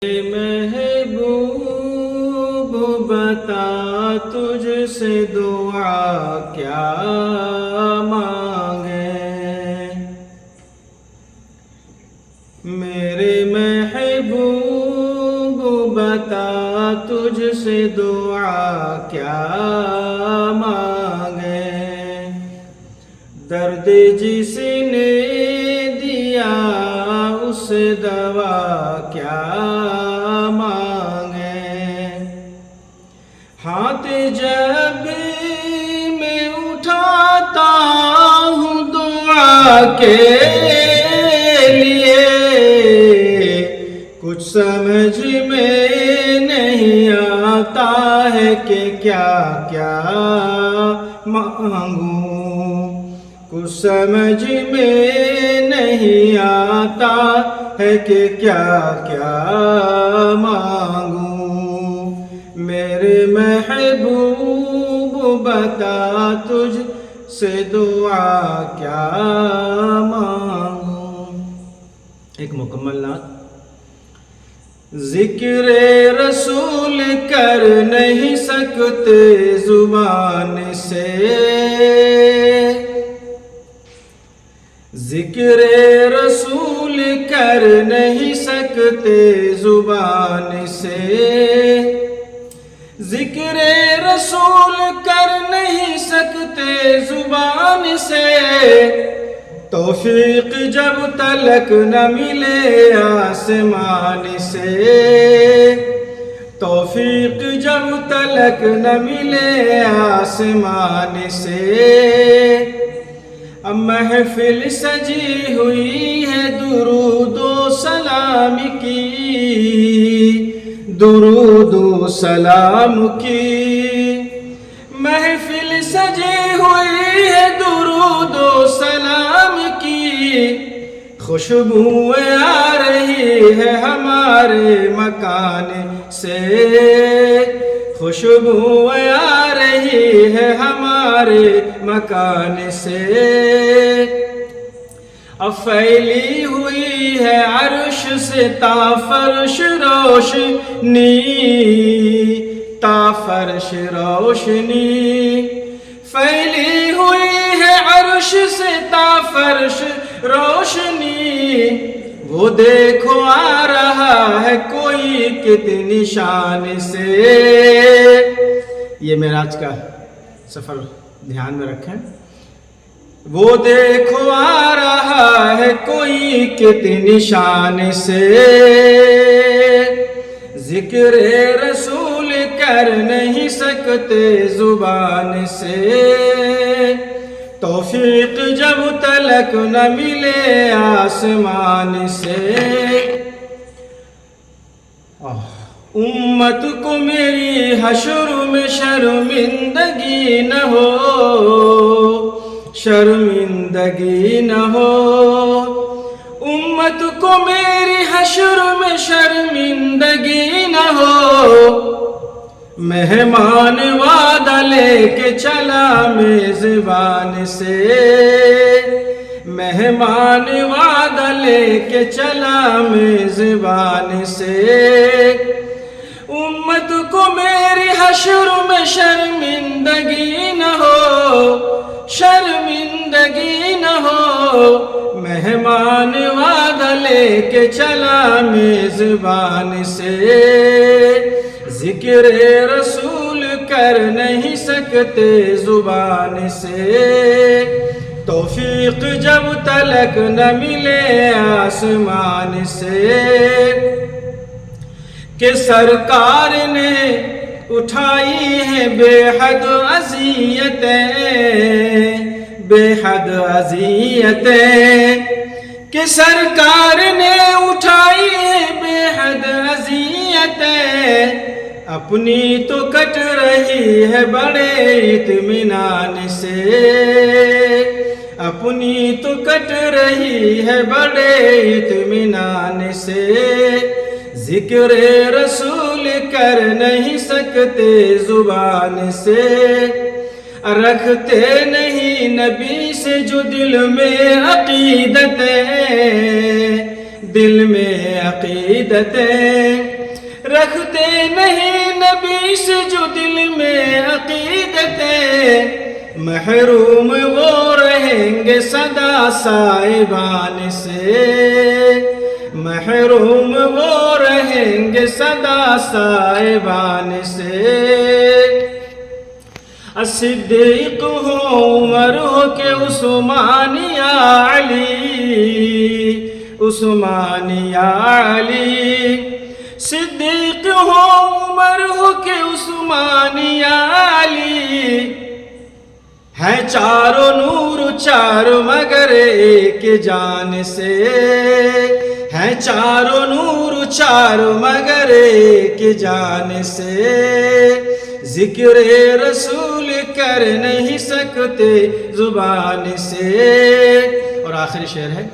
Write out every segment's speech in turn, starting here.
محبوب بتا تجھ سے دعا کیا مانگے، میرے محبوب بتا تجھ سے دعا کیا مانگے، درد جس نے دیا اس دوا کیا مانگے، ہاتھ جب میں اٹھاتا ہوں دعا کے لیے، کچھ سمجھ میں نہیں آتا ہے کہ کیا کیا مانگوں، کچھ سمجھ میں نہیں آتا ہے کہ کیا کیا مانگوں، میرے محبوب بتا تجھ سے دعا کیا مانگوں۔ ایک مکمل نعت۔ ذکر رسول کر نہیں سکتے زبان سے، ذکر رسول کر نہیں سکتے زبان سے، ذکر رسول کر نہیں سکتے زبان سے، توفیق جب تلک نہ ملے آسمان سے، توفیق جب تلک نہ ملے آسمان سے، اب محفل سجی ہوئی ہے درود و سلام کی، درود و سلام کی، محفل سجی ہوئی ہے درود و سلام کی، خوشبوئیں آ رہی ہے ہمارے مکان سے، خوشبوئیں آ رہی ہے ہمارے مکان سے، اب پھیلی ہوئی ہے عرش سے تا فرش روشنی، تا فرش روشنی، پھیلی ہوئی ہے عرش سے تا فرش روشنی، وہ دیکھو آ رہا ہے کوئی کتنی شان سے، یہ معراج کا سفر دھیان میں رکھیں، وہ دیکھو آ رہا ہے کوئی کتنی شان سے، ذکر رسول کر نہیں سکتے زبان سے، توفیق جب تلک نہ ملے آسمان سے، امت کو میری حشر میں شرمندگی نہ ہو، شرمندگی نہ ہو، امت کو میری حشر میں شرمندگی نہ ہو، مہمان وعدہ لے کے چلا میزبان سے، مہمان وعدہ لے کے چلا میزبان سے، امت کو میری حشر میں شرمندگی نہ ہو، شرمندگی نہ ہو، مہمان وعدہ لے کے چلا میزبان سے، ذکر رسول کر نہیں سکتے زبان سے، توفیق جب تلک نہ ملے آسمان سے، کہ سرکار نے اٹھائی ہے بے حد اذیتیں، بے حد اذیتیں، کہ سرکار نے اٹھائی ہے بے حد اذیتیں، اپنی تو کٹ رہی ہے بڑے اطمینان سے، اپنی تو کٹ رہی ہے بڑے اطمینان سے، ذکر رسول کر نہیں سکتے زبان سے، رکھتے نہیں نبی سے جو دل میں عقیدتیں، دل میں عقیدتیں، رکھتے نہیں نبی سے جو دل میں عقیدتیں، محروم وہ رہیں گے سدا صاحبان سے، محروم وہ رہیں گے سدا صاحبان سے۔ صدیق ہو عمر ہو کہ عثمان یا علی، عثمان یا علی، صدیق ہو عمر ہو کہ عثمان یا علی، ہیں چاروں نور چاروں مگر ایک جان سے، ہیں چاروں نور چاروں مگر ایک جان سے، ذکر رسول کر نہیں سکتے زبان سے۔ اور آخری شعر ہے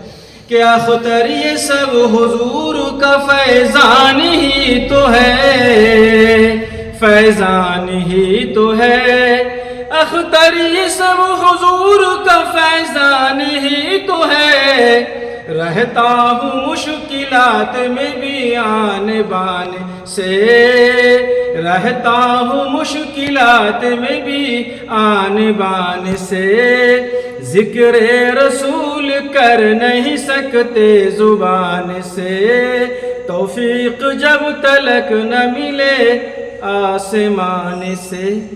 کہ اختر یہ سب حضور کا فیضان ہی تو ہے، فیضان ہی تو ہے، اختر یہ سب حضور کا فیضان ہی تو ہے، رہتا ہوں مشکلات میں بھی آن بان سے، رہتا ہوں مشکلات میں بھی آن بان سے، ذکر رسول کر نہیں سکتے زبان سے، توفیق جب تلک نہ ملے آسمان سے۔